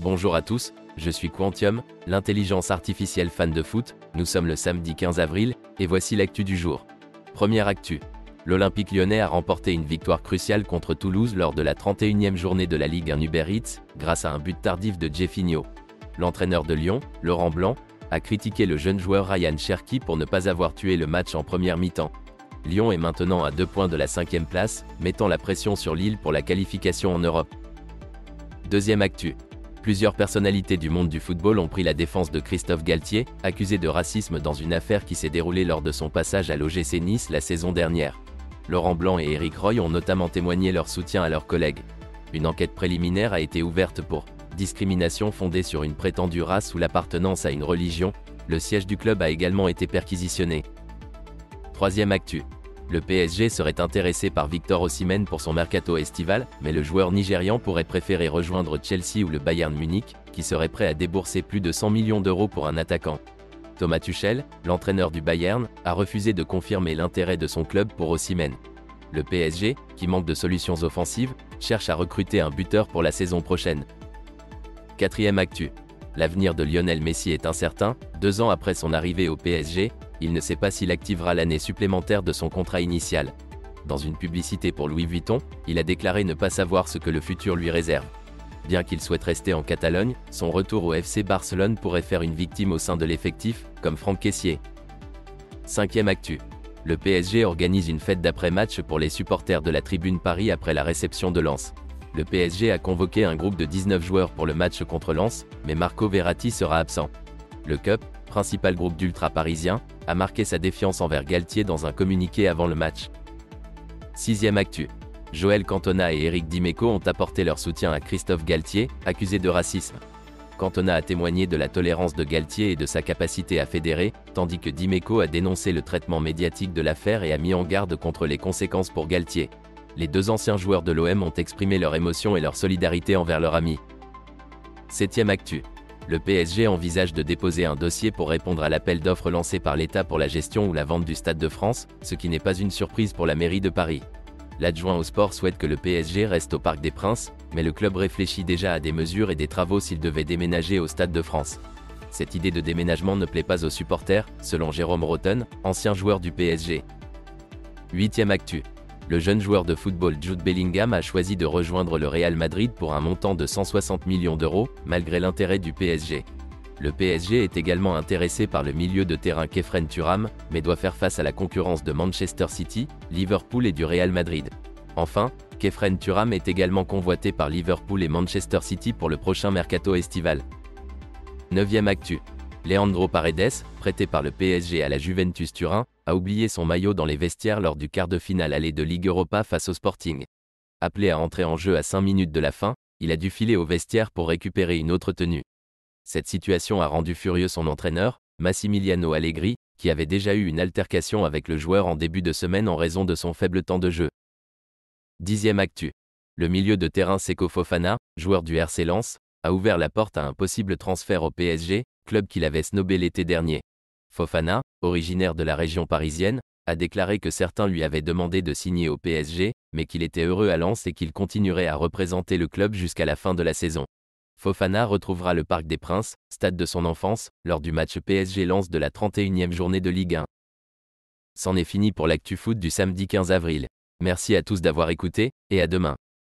Bonjour à tous, je suis Quantium, l'intelligence artificielle fan de foot. Nous sommes le samedi 15 avril, et voici l'actu du jour. Première actu. L'Olympique lyonnais a remporté une victoire cruciale contre Toulouse lors de la 31e journée de la Ligue 1 Uber Eats, grâce à un but tardif de Jeffinho. L'entraîneur de Lyon, Laurent Blanc, a critiqué le jeune joueur Ryan Cherki pour ne pas avoir tué le match en première mi-temps. Lyon est maintenant à 2 points de la 5e place, mettant la pression sur Lille pour la qualification en Europe. Deuxième actu. Plusieurs personnalités du monde du football ont pris la défense de Christophe Galtier, accusé de racisme dans une affaire qui s'est déroulée lors de son passage à l'OGC Nice la saison dernière. Laurent Blanc et Éric Roy ont notamment témoigné leur soutien à leurs collègues. Une enquête préliminaire a été ouverte pour discrimination fondée sur une prétendue race ou l'appartenance à une religion. Le siège du club a également été perquisitionné. Troisième actu. Le PSG serait intéressé par Victor Osimhen pour son mercato estival, mais le joueur nigérian pourrait préférer rejoindre Chelsea ou le Bayern Munich, qui serait prêt à débourser plus de 100 millions d'euros pour un attaquant. Thomas Tuchel, l'entraîneur du Bayern, a refusé de confirmer l'intérêt de son club pour Osimhen. Le PSG, qui manque de solutions offensives, cherche à recruter un buteur pour la saison prochaine. Quatrième actu. L'avenir de Lionel Messi est incertain. 2 ans après son arrivée au PSG, il ne sait pas s'il activera l'année supplémentaire de son contrat initial. Dans une publicité pour Louis Vuitton, il a déclaré ne pas savoir ce que le futur lui réserve. Bien qu'il souhaite rester en Catalogne, son retour au FC Barcelone pourrait faire une victime au sein de l'effectif, comme Franck Kessié. Cinquième actu. Le PSG organise une fête d'après-match pour les supporters de la Tribune Paris après la réception de Lens. Le PSG a convoqué un groupe de 19 joueurs pour le match contre Lens, mais Marco Verratti sera absent. Le CUP, principal groupe d'ultra parisiens, a marqué sa défiance envers Galtier dans un communiqué avant le match. Sixième actu. Joël Cantona et Eric Dimeco ont apporté leur soutien à Christophe Galtier, accusé de racisme. Cantona a témoigné de la tolérance de Galtier et de sa capacité à fédérer, tandis que Dimeco a dénoncé le traitement médiatique de l'affaire et a mis en garde contre les conséquences pour Galtier. Les deux anciens joueurs de l'OM ont exprimé leur émotion et leur solidarité envers leur ami. Septième actu. Le PSG envisage de déposer un dossier pour répondre à l'appel d'offres lancé par l'État pour la gestion ou la vente du Stade de France, ce qui n'est pas une surprise pour la mairie de Paris. L'adjoint au sport souhaite que le PSG reste au Parc des Princes, mais le club réfléchit déjà à des mesures et des travaux s'il devait déménager au Stade de France. Cette idée de déménagement ne plaît pas aux supporters, selon Jérôme Rotten, ancien joueur du PSG. Huitième actu. Le jeune joueur de football Jude Bellingham a choisi de rejoindre le Real Madrid pour un montant de 160 millions d'euros, malgré l'intérêt du PSG. Le PSG est également intéressé par le milieu de terrain Khéphren Thuram, mais doit faire face à la concurrence de Manchester City, Liverpool et du Real Madrid. Enfin, Khéphren Thuram est également convoité par Liverpool et Manchester City pour le prochain mercato estival. Neuvième actu. Leandro Paredes, prêté par le PSG à la Juventus Turin, a oublié son maillot dans les vestiaires lors du quart de finale aller de Ligue Europa face au Sporting. Appelé à entrer en jeu à 5 minutes de la fin, il a dû filer au vestiaire pour récupérer une autre tenue. Cette situation a rendu furieux son entraîneur, Massimiliano Allegri, qui avait déjà eu une altercation avec le joueur en début de semaine en raison de son faible temps de jeu. Dixième actu. Le milieu de terrain Seko Fofana, joueur du RC Lens, a ouvert la porte à un possible transfert au PSG, club qu'il avait snobé l'été dernier. Fofana, originaire de la région parisienne, a déclaré que certains lui avaient demandé de signer au PSG, mais qu'il était heureux à Lens et qu'il continuerait à représenter le club jusqu'à la fin de la saison. Fofana retrouvera le Parc des Princes, stade de son enfance, lors du match PSG-Lens de la 31e journée de Ligue 1. C'en est fini pour l'actu foot du samedi 15 avril. Merci à tous d'avoir écouté, et à demain.